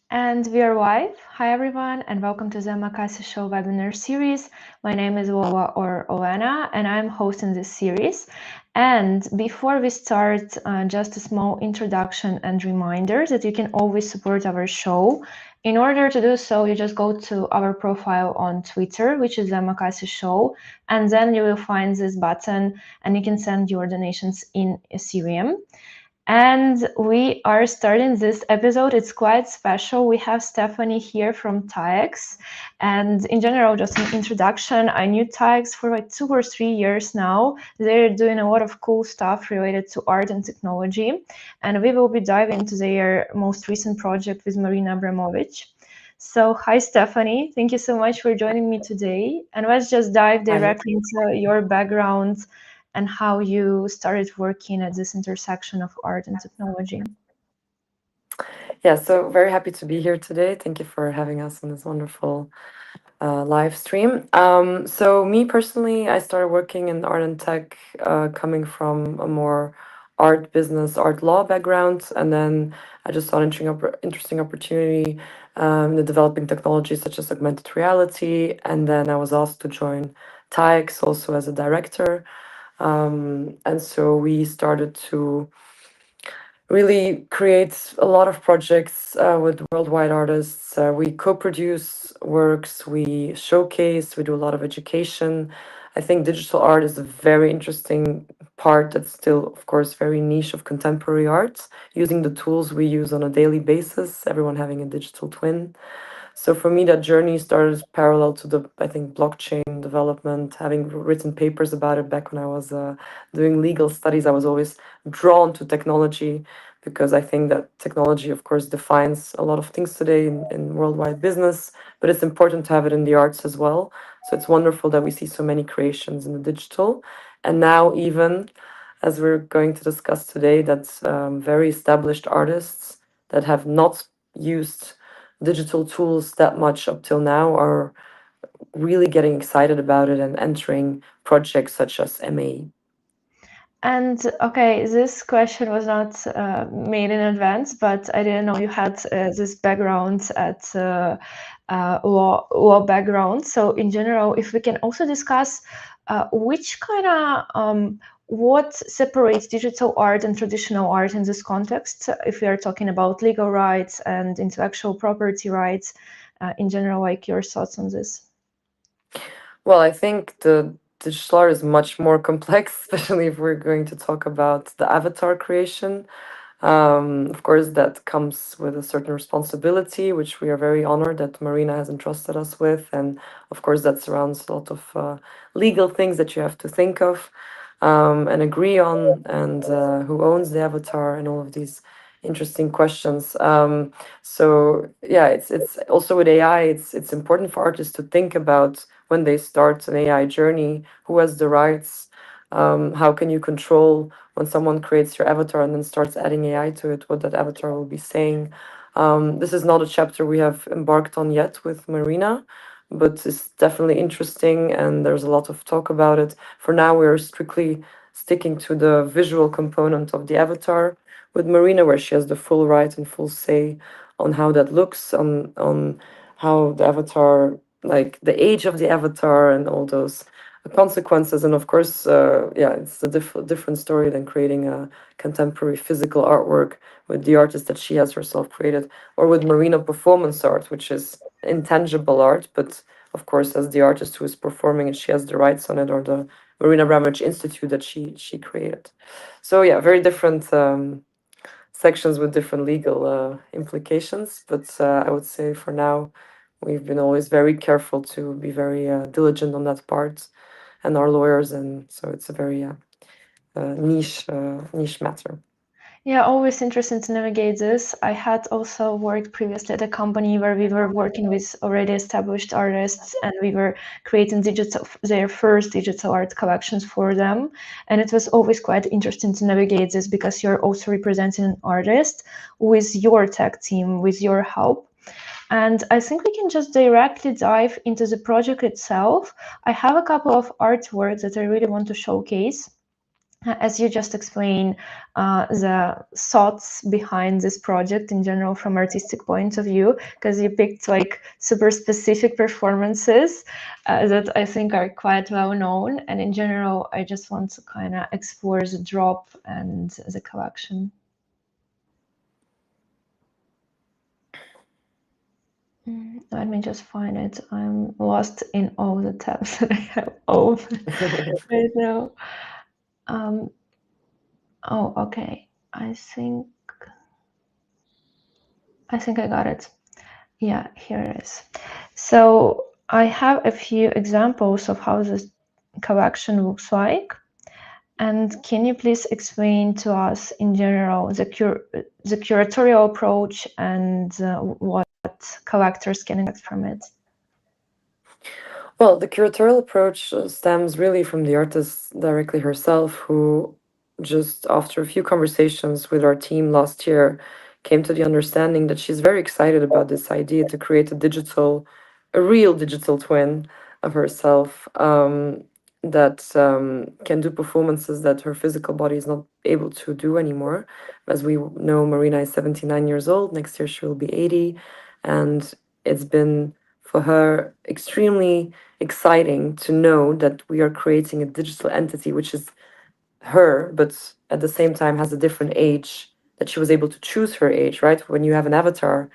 And we are live. Hi, everyone, and welcome to the Omakase Show webinar series. My name is Vova or Olena, and I'm hosting this series. And before we start, just a small introduction and reminder that you can always support our show. In order to do so, you just go to our profile on Twitter, which is the Omakase Show, and then you will find this button, and you can send your donations in Ethereum. And we are starting this episode. It's quite special. We have Stefanie here from TAEX. And in general, just an introduction, I knew TAEX for like 2 or 3 years now. They're doing a lot of cool stuff related to art and technology. And we will be diving into their most recent project with Marina Abramović. So hi, Stefanie. Thank you so much for joining me today. And let's just dive Hi. directly into your background and how you started working at this intersection of art and technology. Yeah, so very happy to be here today. Thank you for having us on this wonderful live stream. So me personally, I started working in art and tech, coming from a more art business, art law background, and then I just saw an interesting opportunity in the developing technologies such as augmented reality, and then I was asked to join TAEX also as a director, and so we started to really create a lot of projects with worldwide artists. We co-produce works, we showcase, we do a lot of education. I think digital art is a very interesting part that's still, of course, very niche of contemporary arts, using the tools we use on a daily basis, everyone having a digital twin. So for me, that journey started parallel to the, I think, blockchain development. Having written papers about it back when I was doing legal studies, I was always drawn to technology because I think that technology, of course, defines a lot of things today in worldwide business, but it's important to have it in the arts as well. So it's wonderful that we see so many creations in the digital. And now, even as we're going to discuss today, that very established artists that have not used digital tools that much up till now are really getting excited about it and entering projects such as MA. And okay, this question was not made in advance, but I didn't know you had this background at law background. So in general, if we can also discuss which kind of what separates digital art and traditional art in this context, if we are talking about legal rights and intellectual property rights, in general, like your thoughts on this. Well, I think the digital art is much more complex, especially if we're going to talk about the avatar creation. Of course, that comes with a certain responsibility, which we are very honored that Marina has entrusted us with. And of course, that surrounds a lot of legal things that you have to think of and agree on, and who owns the avatar, and all of these interesting questions. So yeah, it's also with AI. It's important for artists to think about when they start an AI journey, who has the rights. How can you control when someone creates your avatar and then starts adding AI to it, what that avatar will be saying? This is not a chapter we have embarked on yet with Marina, but it's definitely interesting and there's a lot of talk about it. For now, we're strictly sticking to the visual component of the avatar with Marina, where she has the full right and full say on how that looks, on how the avatar, like the age of the avatar and all those consequences. And of course, yeah, it's a different story than creating a contemporary physical artwork with the artist that she has herself created, or with Marina performance art, which is intangible art, but of course, as the artist who is performing it, she has the rights on it, or the Marina Abramović Institute that she created. So yeah, very different sections with different legal implications. But I would say for now, we've been always very careful to be very diligent on that part, and our lawyers, and so it's a very niche matter. Yeah, always interesting to navigate this. I had also worked previously at a company where we were working with already established artists and we were creating their first digital art collections for them. And it was always quite interesting to navigate this because you're also representing an artist with your tech team, with your help. And I think we can just directly dive into the project itself. I have a couple of artworks that I really want to showcase. as you just explained, the thoughts behind this project in general from artistic point of view, because you picked like super specific performances that I think are quite well known. And in general, I just want to kind of explore the drop and the collection. Let me just find it. I'm lost in all the tabs that I have open right now. Um, oh, okay. I think I got it. Yeah, here it is. So I have a few examples of how this collection looks like. And can you please explain to us in general the curatorial approach and what collectors can expect from it? Well, the curatorial approach stems really from the artist directly herself, who just after a few conversations with our team last year came to the understanding that she's very excited about this idea to create a real digital twin of herself, that can do performances that her physical body is not able to do anymore. As we know, Marina is 79 years old. Next year she will be 80. And it's been for her extremely exciting to know that we are creating a digital entity which is her, but at the same time has a different age, that she was able to choose her age, right? When you have an avatar,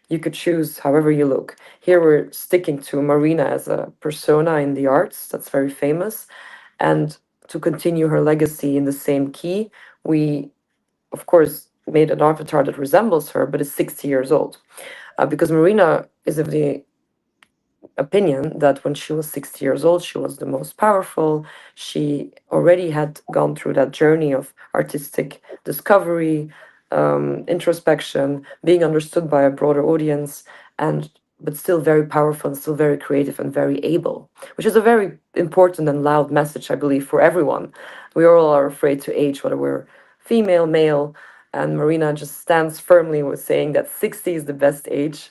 you could choose however you look. Here we're sticking to Marina as a persona in the arts that's very famous. And to continue her legacy in the same key, we, of course, made an avatar that resembles her, but is 60 years old. Because Marina is of the opinion that when she was 60 years old, she was the most powerful. She already had gone through that journey of artistic discovery, introspection, being understood by a broader audience, and but still very powerful and still very creative and very able, which is a very important and loud message, I believe, for everyone. We all are afraid to age, whether we're female, male, and Marina just stands firmly with saying that 60 is the best age,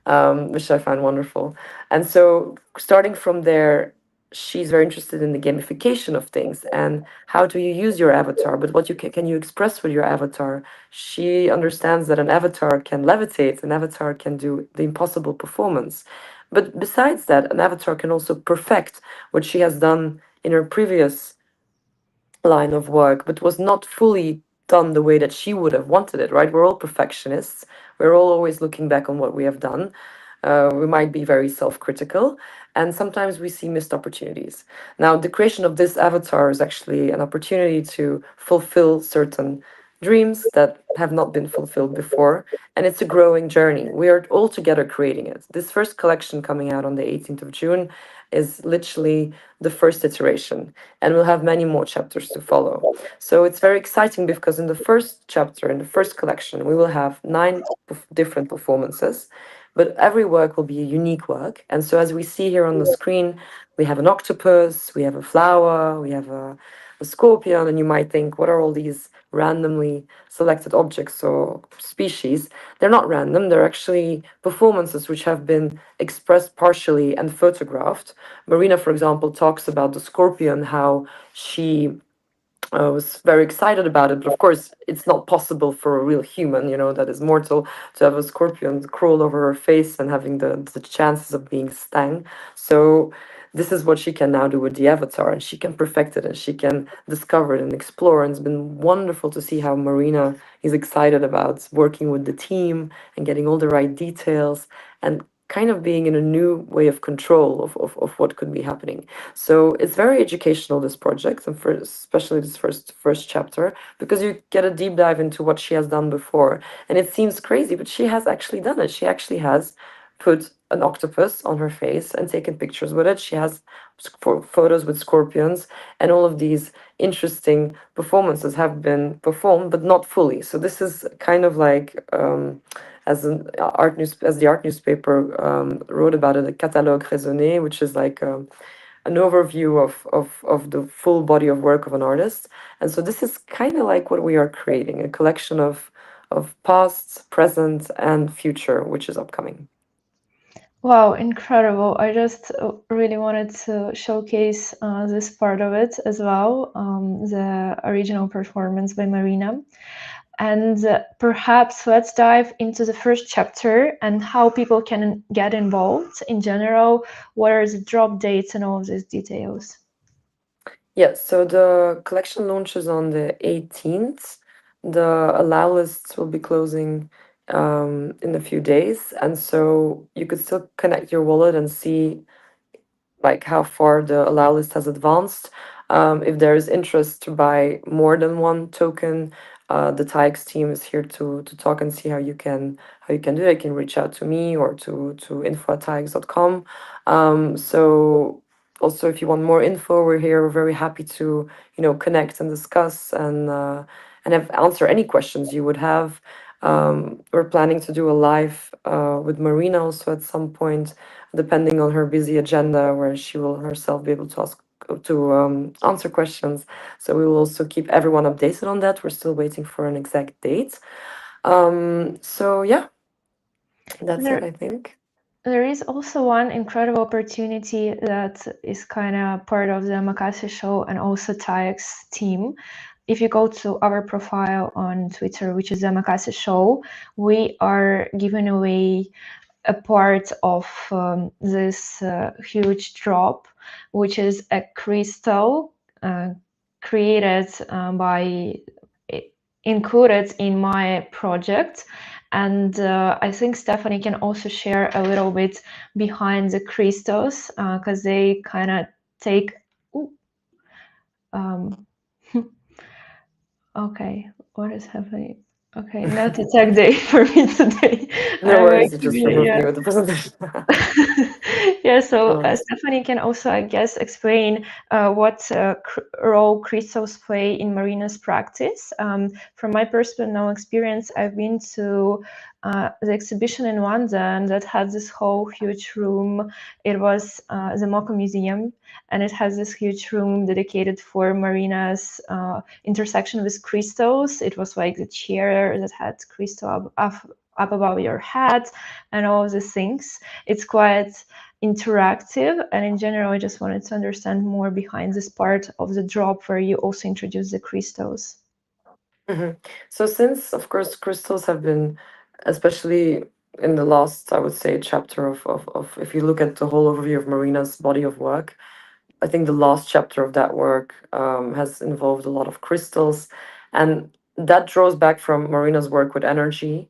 which I find wonderful. And so, starting from there, she's very interested in the gamification of things and how do you use your avatar, but what can you express with your avatar. She understands that an avatar can levitate, an avatar can do the impossible performance. But besides that, an avatar can also perfect what she has done in her previous line of work, but was not fully done the way that she would have wanted it, right? We're all perfectionists. We're all always looking back on what we have done. We might be very self critical, and sometimes we see missed opportunities. Now, the creation of this avatar is actually an opportunity to fulfill certain dreams that have not been fulfilled before, and it's a growing journey. We are all together creating it. This first collection coming out on the 18th of June is literally the first iteration, and we'll have many more chapters to follow. So it's very exciting because in the first chapter, in the first collection, we will have nine different performances, but every work will be a unique work. And so, as we see here on the screen, we have an octopus, we have a flower, we have a scorpion, and you might think, what are all these randomly selected objects or species? They're not random, they're actually performances which have been expressed partially and photographed. Marina, for example, talks about the scorpion, how she was very excited about it. But of course, it's not possible for a real human, that is mortal, to have a scorpion crawl over her face and having the chances of being stung. So this is what she can now do with the avatar, and she can perfect it and she can discover it and explore. And it's been wonderful to see how Marina is excited about working with the team and getting all the right details and kind of being in a new way of control of what could be happening. So it's very educational, this project, and for especially this first chapter, because you get a deep dive into what she has done before. And it seems crazy, but she has actually done it. She actually has put an octopus on her face and taken pictures with it. She has photos with scorpions, and all of these interesting performances have been performed, but not fully. So this is kind of like as the art newspaper wrote about it, a catalogue raisonné, which is like an overview of the full body of work of an artist. And so this is kind of like what we are creating, a collection of past, present, and future, which is upcoming. Wow, incredible. I just really wanted to showcase this part of it as well, the original performance by Marina. And perhaps let's dive into the first chapter and how people can get involved in general. What are the drop dates and all of these details? Yes, so the collection launches on the 18th. The allow lists will be closing in a few days, and so you could still connect your wallet and see like how far the allow list has advanced. If there is interest to buy more than one token, the TAEX team is here to talk and see how you can do it. You can reach out to me or to info@taex.com. So also if you want more info, we're here. We're very happy to connect and discuss and have answer any questions you would have. We're planning to do a live with Marina also at some point, depending on her busy agenda, where she will herself be able to answer questions. So we will also keep everyone updated on that. We're still waiting for an exact date. So yeah, that's it, There, I think. there is also one incredible opportunity that is kind of part of the Omakase Show and also TAEX team. If you go to our profile on Twitter, which is the Omakase Show, we are giving away a part of this huge drop, which is a crystal created by included in my project. And I think Stephanie can also share a little bit behind the crystals because they kind of take. Ooh, um, okay, what is happening? Okay, not a tech day for me today. No I'm worries, you making just it, removed yeah. me with the presentation. Yeah, so No. Stephanie can also, I guess, explain what role crystals play in Marina's practice. From my personal experience, I've been to the exhibition in London that had this whole huge room. It was the Moko Museum, and it has this huge room dedicated for Marina's intersection with crystals. It was like the chair that had crystal up above your head and all of these things. It's quite interactive, and in general I just wanted to understand more behind this part of the drop where you also introduce the crystals. So since, of course, crystals have been, especially in the last, I would say, chapter of if you look at the whole overview of Marina's body of work, I think the last chapter of that work has involved a lot of crystals, and that draws back from Marina's work with energy,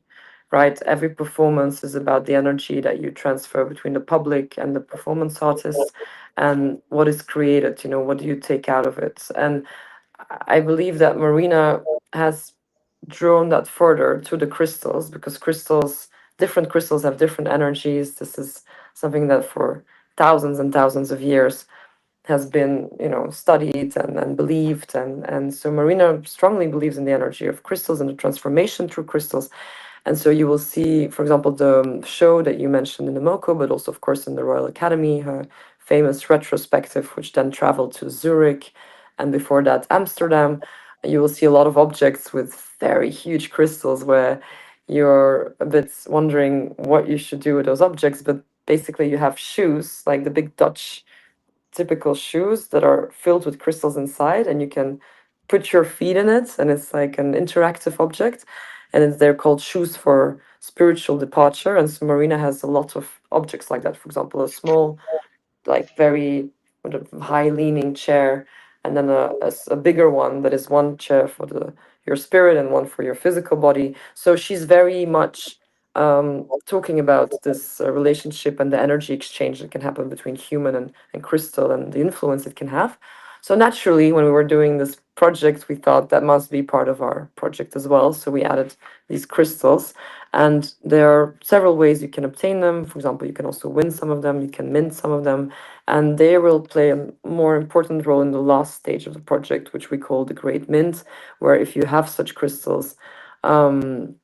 right? Every performance is about the energy that you transfer between the public and the performance artists, and what is created. What do you take out of it? And I believe that Marina has drawn that further to the crystals because different crystals have different energies. This is something that for thousands and thousands of years has been studied and believed, and so Marina strongly believes in the energy of crystals and the transformation through crystals. And so you will see, for example, the show that you mentioned in the Moko, but also of course in the Royal Academy, her famous retrospective, which then traveled to Zurich and before that Amsterdam. You will see a lot of objects with very huge crystals where you're a bit wondering what you should do with those objects, but basically you have shoes like the big Dutch typical shoes that are filled with crystals inside, and you can put your feet in it, and it's like an interactive object, and they're called shoes for spiritual departure. And so Marina has a lot of objects like that. For example, a small, like very high leaning chair, and then a bigger one that is one chair for your spirit and one for your physical body. So she's very much talking about this relationship and the energy exchange that can happen between human and crystal, and the influence it can have. So naturally, when we were doing this project, we thought that must be part of our project as well. So we added these crystals, and there are several ways you can obtain them. For example, you can also win some of them, you can mint some of them, and they will play a more important role in the last stage of the project, which we call the Great Mint, where if you have such crystals, um,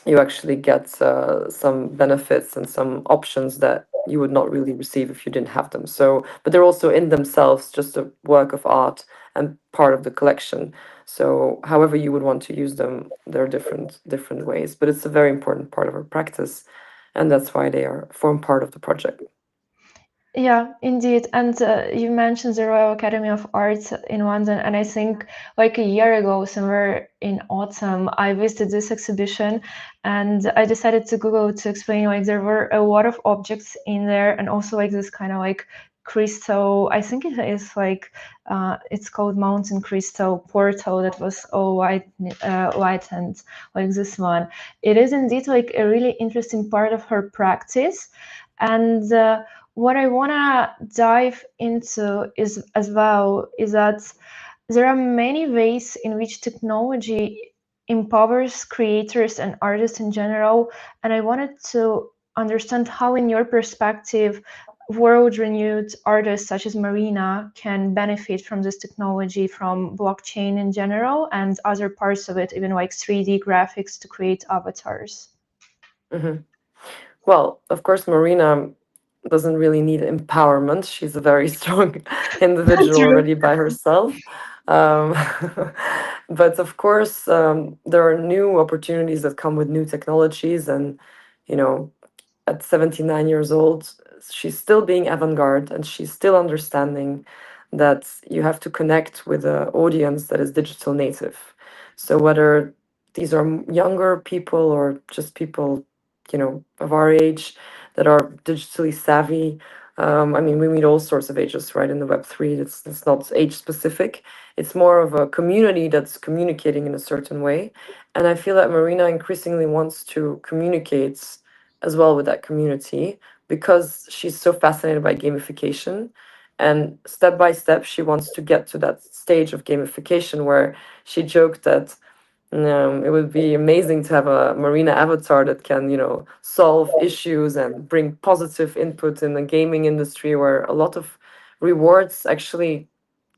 you actually get some benefits and some options that you would not really receive if you didn't have them. So, but they're also in themselves just a work of art and part of the collection. So, however you would want to use them, there are different ways. But it's a very important part of our practice. and that's why they are form part of the project. Yeah, indeed. And you mentioned the Royal Academy of Arts in London, and I think like a year ago, somewhere in autumn, I visited this exhibition, and I decided to Google to explain like there were a lot of objects in there, and also like this kind of like crystal. I think it is like it's called Mountain Crystal Portal that was all white and like this one. It is indeed like a really interesting part of her practice, and. What I want to dive into is as well is that there are many ways in which technology empowers creators and artists in general, and I wanted to understand how, in your perspective, world-renowned artists such as Marina can benefit from this technology, from blockchain in general and other parts of it, even like 3D graphics to create avatars. Hmm. Well, of course, Marina doesn't really need empowerment. She's a very strong individual True. already by herself. Um, but of course, there are new opportunities that come with new technologies, and you know, at 79 years old, she's still being avant-garde and she's still understanding that you have to connect with an audience that is digital native. So whether these are younger people or just people, of our age that are digitally savvy. I mean, we meet all sorts of ages, right, in the Web3. It's not age specific. It's more of a community that's communicating in a certain way. And I feel that Marina increasingly wants to communicate as well with that community because she's so fascinated by gamification. And step by step, she wants to get to that stage of gamification where she joked that it would be amazing to have a Marina avatar that can, solve issues and bring positive input in the gaming industry where a lot of rewards actually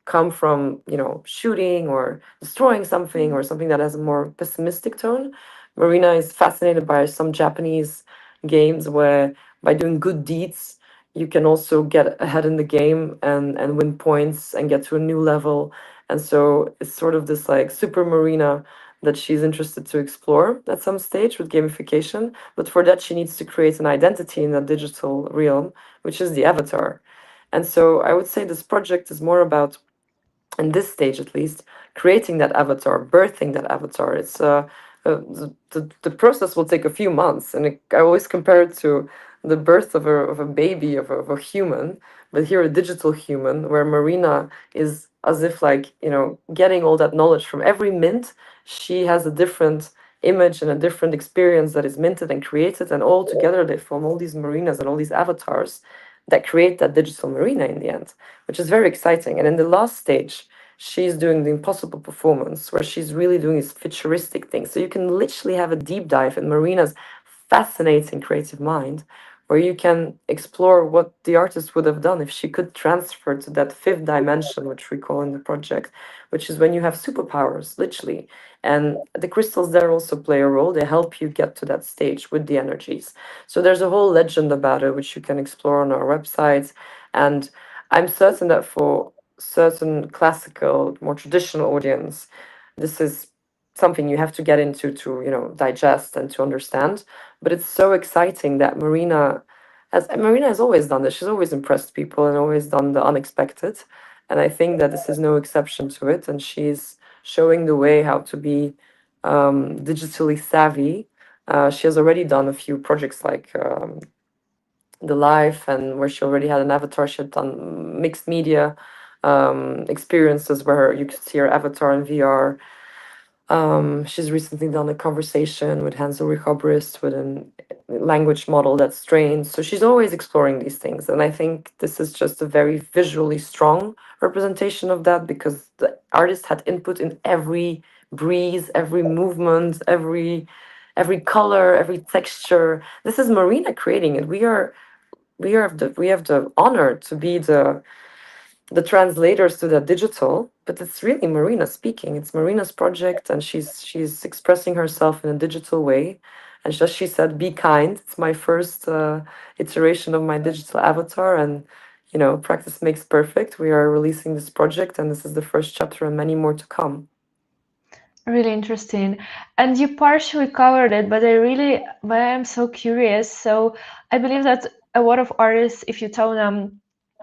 come from shooting or destroying something or something that has a more pessimistic tone. Marina is fascinated by some Japanese games where by doing good deeds you can also get ahead in the game and win points and get to a new level. And so it's sort of this like super Marina that she's interested to explore at some stage with gamification. But for that she needs to create an identity in that digital realm, which is the avatar. And so I would say this project is more about, in this stage at least, creating that avatar, birthing that avatar. It's the process will take a few months, and I always compare it to the birth of a baby of a human, but here a digital human, where Marina is as if like getting all that knowledge from every mint. She has a different image and a different experience that is minted and created, and all together they form all these Marinas and all these avatars that create that digital Marina in the end, which is very exciting. And in the last stage, she's doing the impossible performance where she's really doing these futuristic things. So you can literally have a deep dive in Marina's fascinating creative mind, where you can explore what the artist would have done if she could transfer to that fifth dimension, which we call in the project, which is when you have superpowers, literally. And the crystals there also play a role. They help you get to that stage with the energies. So there's a whole legend about it, which you can explore on our website. And I'm certain that for certain classical, more traditional audience, this is something you have to get into to, digest and to understand. But it's so exciting that Marina has always done this. She's always impressed people and always done the unexpected. And I think that this is no exception to it. And she's showing the way how to be digitally savvy. She has already done a few projects like the live, and where she already had an avatar. She had done mixed media experiences where you could see her avatar in VR. She's recently done a conversation with Hansel Rechobrist with a language model that's trained. So she's always exploring these things. And I think this is just a very visually strong representation of that, because the artist had input in every breeze, every movement, every color, every texture. This is Marina creating it. We have the honor to be the translators to the digital, but it's really Marina speaking. It's Marina's project, and she's expressing herself in a digital way. And just she said, "Be kind." It's my first iteration of my digital avatar, and practice makes perfect. We are releasing this project, and this is the first chapter, and many more to come. Really interesting. And you partially covered it, but I am so curious. So I believe that a lot of artists, if you tell them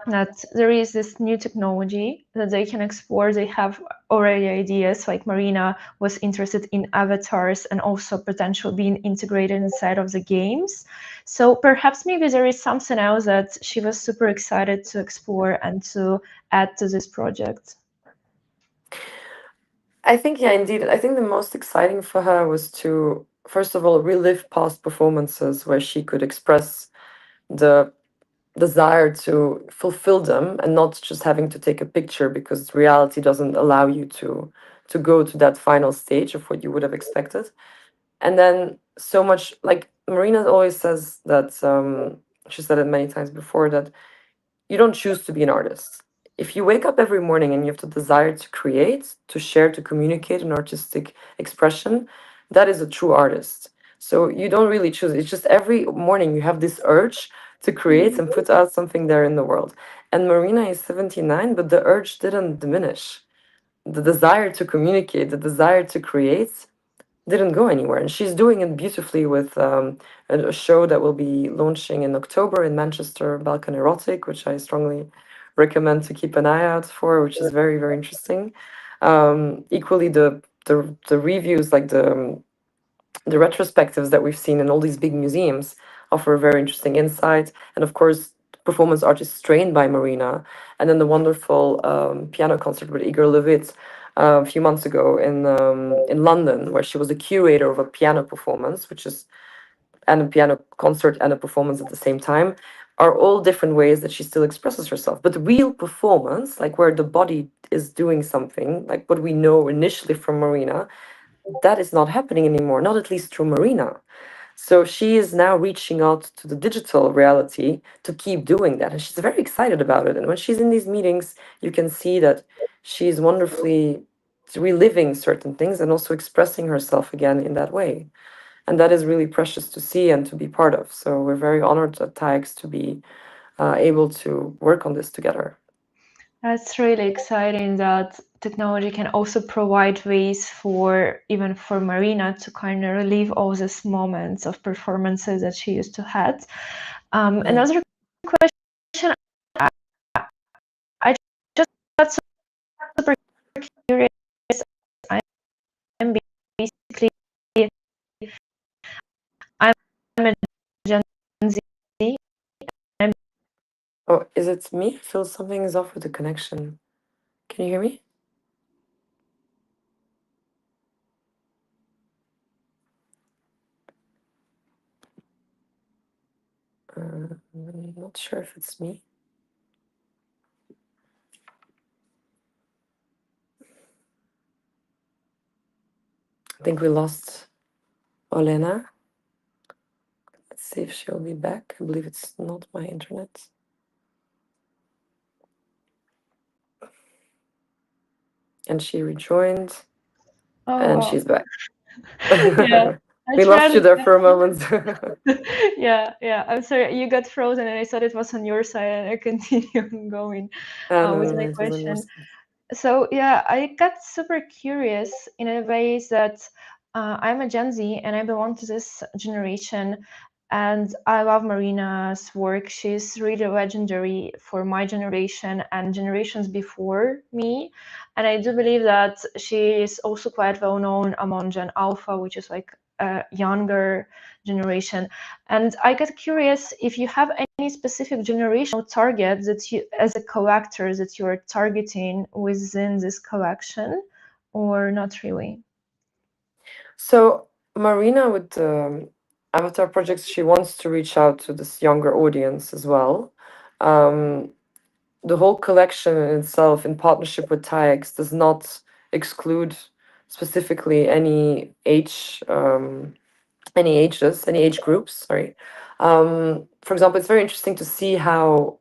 that there is this new technology that they can explore, they have already ideas. Like Marina was interested in avatars and also potential being integrated inside of the games. So perhaps maybe there is something else that she was super excited to explore and to add to this project. I think, yeah, indeed. I think the most exciting for her was to, first of all, relive past performances where she could express the desire to fulfill them and not just having to take a picture because reality doesn't allow you to go to that final stage of what you would have expected. And then so much, like Marina always says that, she said it many times before, that you don't choose to be an artist. If you wake up every morning and you have the desire to create, to share, to communicate an artistic expression, that is a true artist. So you don't really choose. It's just every morning you have this urge to create and put out something there in the world. And Marina is 79, but the urge didn't diminish. The desire to communicate, the desire to create didn't go anywhere. And she's doing it beautifully with a show that will be launching in October in Manchester, Balkan Erotic, which I strongly recommend to keep an eye out for, which is very, very interesting. Equally, the reviews, like the retrospectives that we've seen in all these big museums, offer a very interesting insight. And of course, performance art is trained by Marina. And then the wonderful piano concert with Igor Levit a few months ago in London, where she was the curator of a piano performance, which is and a piano concert and a performance at the same time, are all different ways that she still expresses herself. But the real performance, like where the body is doing something, like what we know initially from Marina, that is not happening anymore, not at least through Marina. So she is now reaching out to the digital reality to keep doing that. And she's very excited about it. And when she's in these meetings, you can see that she's wonderfully reliving certain things and also expressing herself again in that way. And that is really precious to see and to be part of. So we're very honored at TAEX to be able to work on this together. That's really exciting that technology can also provide ways for even for Marina to kind of relive all these moments of performances that she used to had. Yeah. Another question I just got super curious. I'm basically I'm a Gen Z. I'm Oh, is it me? I feel something is off with the connection. Can you hear me? I'm not sure if it's me. I think we lost Olena. Let's see if she'll be back. I believe it's not my internet. And she rejoined, oh and wow. she's back. Yeah. I We lost you tried. there for a moment. Yeah. I'm sorry. You got frozen, and I thought it was on your side, and I continued going No, with no, my it was on your question. side. So yeah, I got super curious in a way that I'm a Gen Z and I belong to this generation, and I love Marina's work. She's really legendary for my generation and generations before me, and I do believe that she is also quite well known among Gen Alpha, which is like a younger generation. And I get curious if you have any specific generational target that you, as a collector, that you are targeting within this collection, or not really? So Marina with the Avatar projects, she wants to reach out to this younger audience as well. Um, the whole collection in itself, in partnership with TAEX, does not exclude specifically any ages, any age groups. Sorry. For example, it's very interesting to see how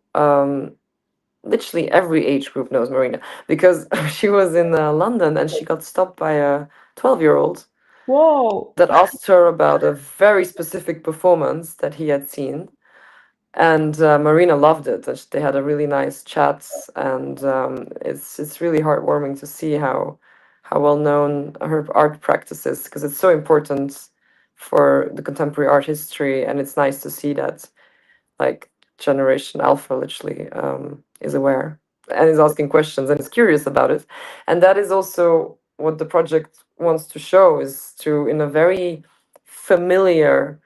literally every age group knows Marina because she was in London and she got stopped by a 12-year-old Whoa. that asked her about a very specific performance that he had seen. And Marina loved it. They had a really nice chat, and it's really heartwarming to see how well known her art practice is, because it's so important for the contemporary art history, and it's nice to see that like Generation Alpha literally is aware and is asking questions and is curious about it. And that is also what the project wants to show, is to, in a very familiar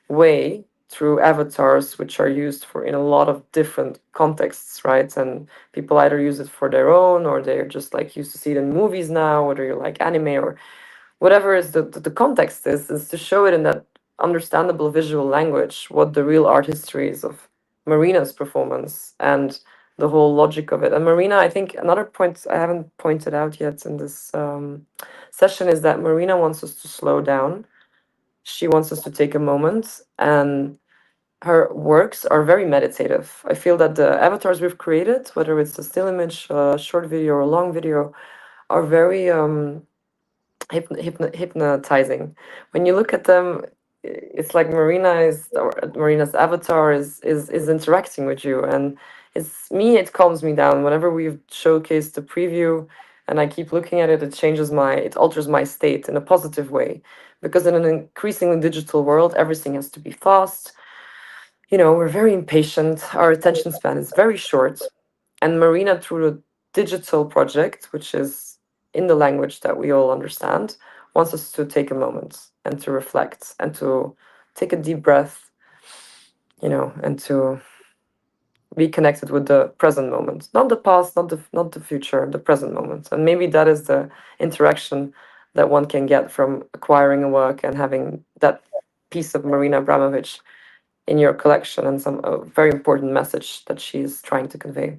way, through avatars which are used for in a lot of different contexts, right? And people either use it for their own, or they're just like used to see it in movies now, whether you like anime or whatever is the context is to show it in that understandable visual language what the real art history is of Marina's performance and the whole logic of it. And Marina, I think another point I haven't pointed out yet in this session is that Marina wants us to slow down. She wants us to take a moment, and her works are very meditative. I feel that the avatars we've created, whether it's a still image, a short video, or a long video, are very hypnotizing. When you look at them, it's like Marina is, or Marina's avatar is interacting with you, and it's me. It calms me down whenever we've showcased the preview, and I keep looking at it. It alters my state in a positive way, because in an increasingly digital world, everything has to be fast. We're very impatient. Our attention span is very short. And Marina, through the digital project, which is in the language that we all understand, wants us to take a moment and to reflect and to take a deep breath, and to be connected with the present moment, not the past, not the future, the present moment. And maybe that is the interaction that one can get from acquiring a work and having that piece of Marina Abramović in your collection, and some very important message that she's trying to convey.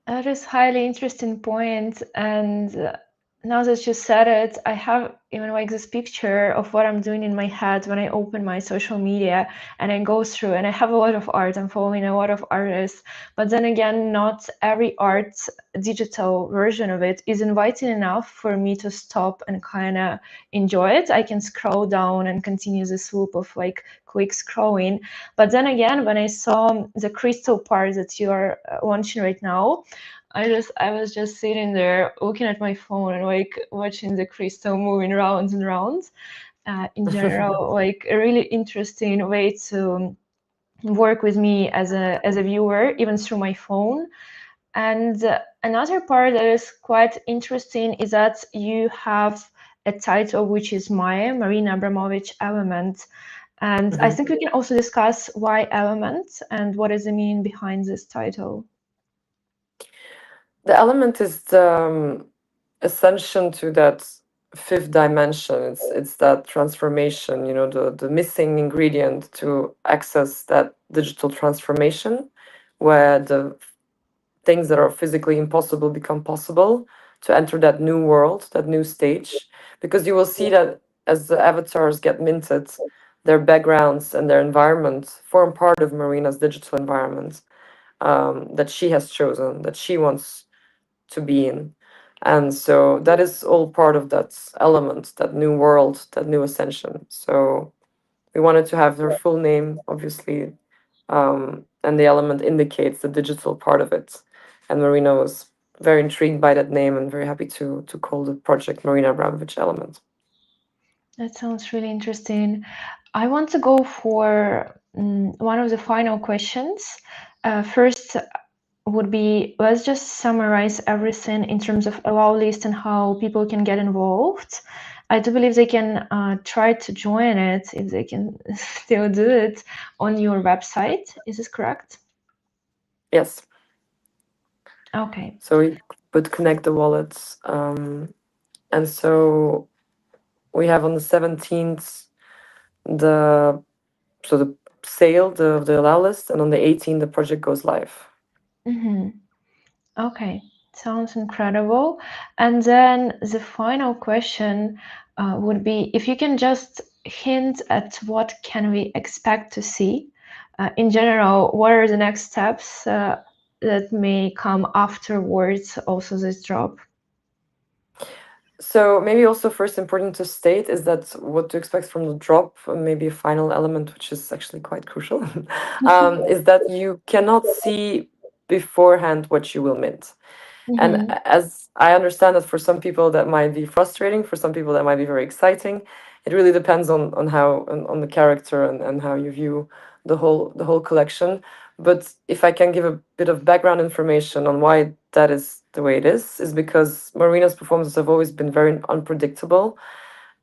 That is highly interesting point, and now that you said it, I have even like this picture of what I'm doing in my head when I open my social media and I go through, and I have a lot of art. I'm following a lot of artists, but then again, not every art digital version of it is inviting enough for me to stop and kind of enjoy it. I can scroll down and continue the swoop of like quick scrolling. But then again, when I saw the crystal part that you are launching right now, I was just sitting there looking at my phone and like watching the crystal moving rounds and rounds. In general, like a really interesting way to work with me as a viewer, even through my phone. And another part that is quite interesting is that you have a title which is Marina Abramović Element. And I think we can also discuss why Element and what does it mean behind this title. The element is the ascension to that fifth dimension. It's that transformation, the missing ingredient to access that digital transformation, where the things that are physically impossible become possible, to enter that new world, that new stage. Because you will see that as the avatars get minted, their backgrounds and their environment form part of Marina's digital environment, that she has chosen, that she wants to be in. And so that is all part of that element, that new world, that new ascension. So we wanted to have her full name, obviously, and the element indicates the digital part of it. And Marina was very intrigued by that name and very happy to call the project Marina Abramović Element. That sounds really interesting. I want to go for one of the final questions. First would be, let's just summarize everything in terms of allow list and how people can get involved. I do believe they can try to join it, if they can still do it, on your website. Is this correct? Yes. Okay. So we would connect the wallets. And so we have on the 17th the sale, the allow list, and on the 18th the project goes live. Okay, sounds incredible. And then the final question would be, if you can just hint at what can we expect to see in general, what are the next steps that may come afterwards, also this drop? So maybe also first important to state is that what to expect from the drop, maybe a final element, which is actually quite crucial, is that you cannot see beforehand what you will mint. And Mm-hmm. as I understand that for some people that might be frustrating, for some people that might be very exciting. It really depends on how on the character and how you view the whole collection. But if I can give a bit of background information on why that is the way it is because Marina's performances have always been very unpredictable.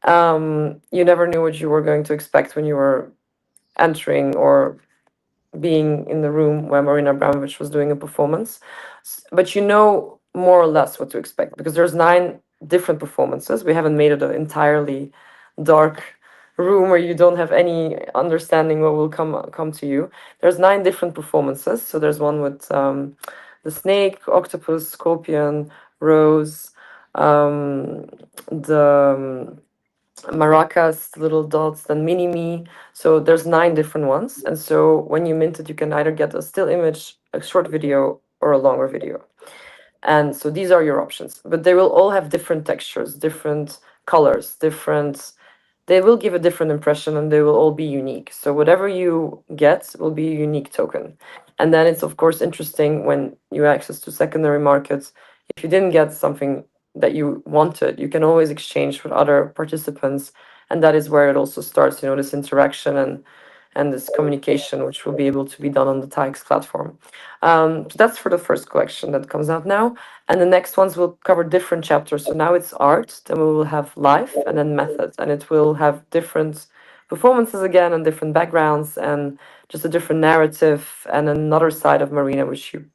You never knew what you were going to expect when you were entering or being in the room where Marina Abramović was doing a performance. But you know more or less what to expect because there's 9 different performances. We haven't made it an entirely dark room where you don't have any understanding what will come to you. There's 9 different performances. So there's one with the snake, octopus, scorpion, rose, the maracas, little dots, then mini me. So there's 9 different ones. And so when you mint it, you can either get a still image, a short video, or a longer video. And so these are your options. But they will all have different textures, different colors, different. They will give a different impression and they will all be unique. So whatever you get will be a unique token. And then it's of course interesting when you access to secondary markets. If you didn't get something that you wanted, you can always exchange with other participants. And that is where it also starts, this interaction and this communication, which will be able to be done on the TAEX platform. So that's for the first collection that comes out now. And the next ones will cover different chapters. So now it's art, then we will have life, and then methods. And it will have different performances again and different backgrounds and just a different narrative and another side of Marina, which you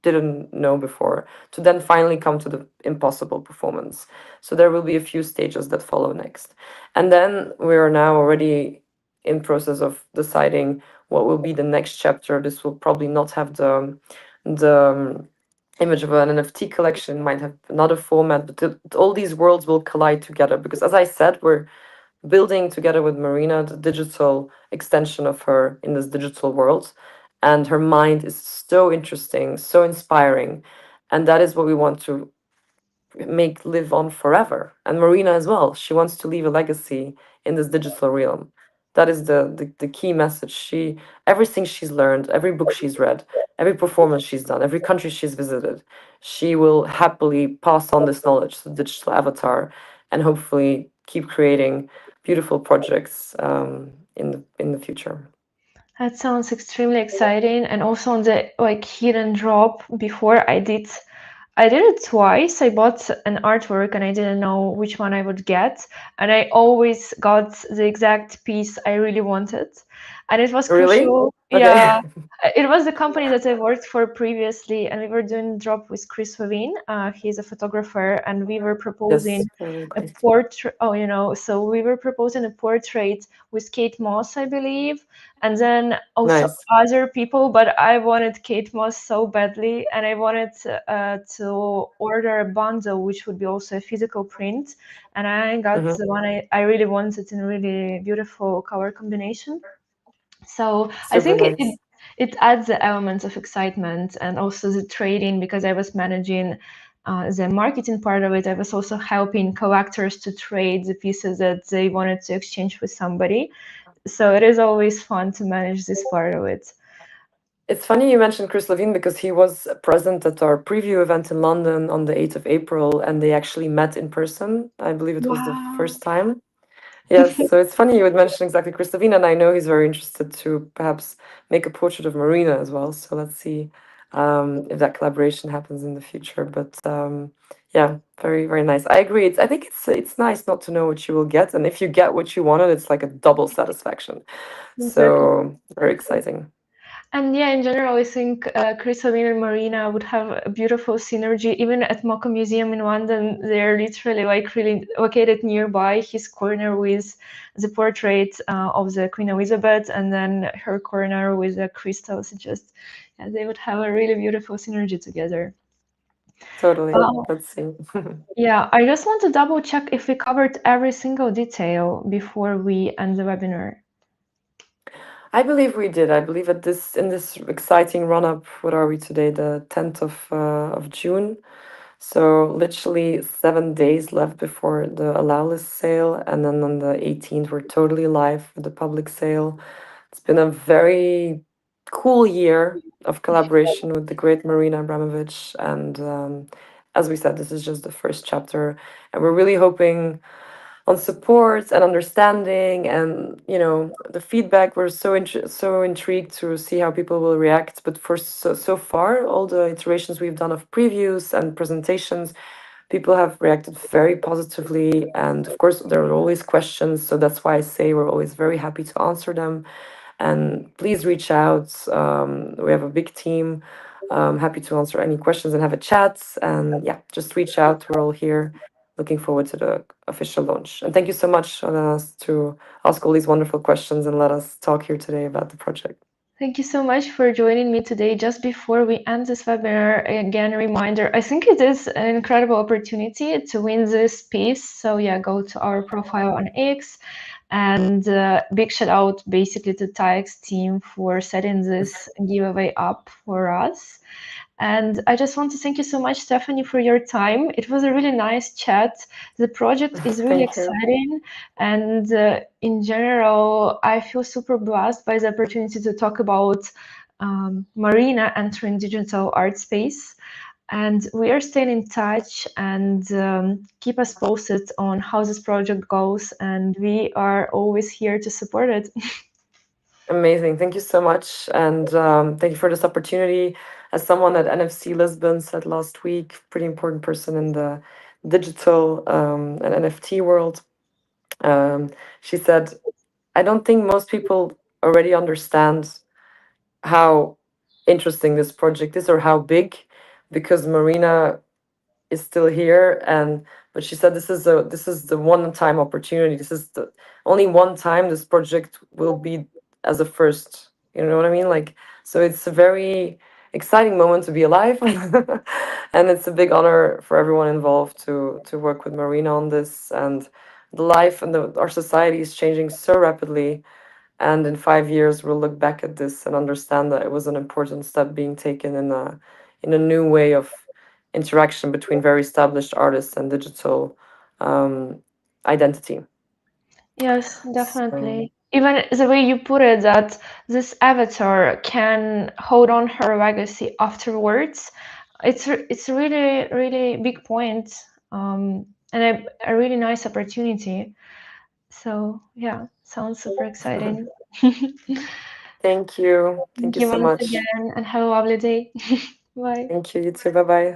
didn't know before, to then finally come to the impossible performance. So there will be a few stages that follow next. And then we are now already in process of deciding what will be the next chapter. This will probably not have the image of an NFT collection, might have another format, but all these worlds will collide together because, as I said, we're building together with Marina the digital extension of her in this digital world. And her mind is so interesting, so inspiring. And that is what we want to make live on forever. And Marina as well. She wants to leave a legacy in this digital realm. That is the key message. Everything she's learned, every book she's read, every performance she's done, every country she's visited, she will happily pass on this knowledge to the digital avatar and hopefully keep creating beautiful projects in the future. That sounds extremely exciting. And also on the like hidden drop before I did it twice. I bought an artwork and I didn't know which one I would get. And I always got the exact piece I really wanted. And it was Really? crucial. Okay. Yeah. It was the company that I worked for previously, and we were doing drop with Chris Wavin. He's a photographer, and we were Yes, proposing very a great. portrait. Oh, so we were proposing a portrait with Kate Moss, I believe, and then also Nice. other people, but I wanted Kate Moss so badly, and I wanted to order a bundle which would be also a physical print, and I got Hmm. the one I really wanted in a really beautiful color combination. So I Super think nice. it adds the elements of excitement and also the trading, because I was managing the marketing part of it. I was also helping collectors to trade the pieces that they wanted to exchange with somebody. So it is always fun to manage this part of it. It's funny you mentioned Chris Levine because he was present at our preview event in London on the 8th of April and they actually met in person. I believe it was the Wow. first time. Yes, so it's funny you would mention exactly Chris Levine, and I know he's very interested to perhaps make a portrait of Marina as well. So let's see if that collaboration happens in the future. But yeah, very, very nice. I agree. I think it's nice not to know what you will get, and if you get what you wanted, it's like a double satisfaction. Exactly. So very exciting. And yeah, in general, I think Chrysaline and Marina would have a beautiful synergy. Even at Mocha Museum in London, they're literally like really located nearby. His corner with the portrait of the Queen Elizabeth, and then her corner with the crystals. Just yeah, they would have a really beautiful synergy together. Totally. Uh, Let's see. yeah, I just want to double check if we covered every single detail before we end the webinar. I believe we did. I believe at this in this exciting run up. What are we today? The 10th of June. So literally 7 days left before the allow list sale, and then on the 18th we're totally live with the public sale. It's been a very cool year of collaboration with the great Marina Abramović, and as we said, this is just the first chapter, and we're really hoping on support and understanding, and the feedback. We're so intrigued to see how people will react. But for so far, all the iterations we've done of previews and presentations, people have reacted very positively. And of course, there are always questions, so that's why I say we're always very happy to answer them. And please reach out. We have a big team. Happy to answer any questions and have a chat. And yeah, just reach out. We're all here. Looking forward to the official launch. And thank you so much, Alanas, to ask all these wonderful questions and let us talk here today about the project. Thank you so much for joining me today. Just before we end this webinar, again, a reminder, I think it is an incredible opportunity to win this piece. So yeah, go to our profile on X, and big shout out basically to TAEX team for setting this giveaway up for us. And I just want to thank you so much, Stephanie, for your time. It was a really nice chat. The project is really Thank you. exciting. And in general, I feel super blessed by the opportunity to talk about Marina entering digital art space. And we are staying in touch, and keep us posted on how this project goes. And we are always here to support it. Amazing. Thank you so much. And thank you for this opportunity. As someone at NFC Lisbon said last week, pretty important person in the digital and NFT world, she said, I don't think most people already understand how interesting this project is or how big, because Marina is still here. And but she said this is the one time opportunity. This is the only one time this project will be as a first, you know what I mean? Like, so it's a very exciting moment to be alive. And it's a big honor for everyone involved to work with Marina on this. And the life and our society is changing so rapidly, and in 5 years we'll look back at this and understand that it was an important step being taken in a new way of interaction between very established artists and digital um, identity. Yes, So definitely. Even the way you put it, that this avatar can hold on her legacy afterwards, it's really, really big point, and a really nice opportunity. So yeah, sounds super exciting. thank you. Thank Thank you you so once much. again, and have a lovely day. Bye. Thank you. You too. Bye bye.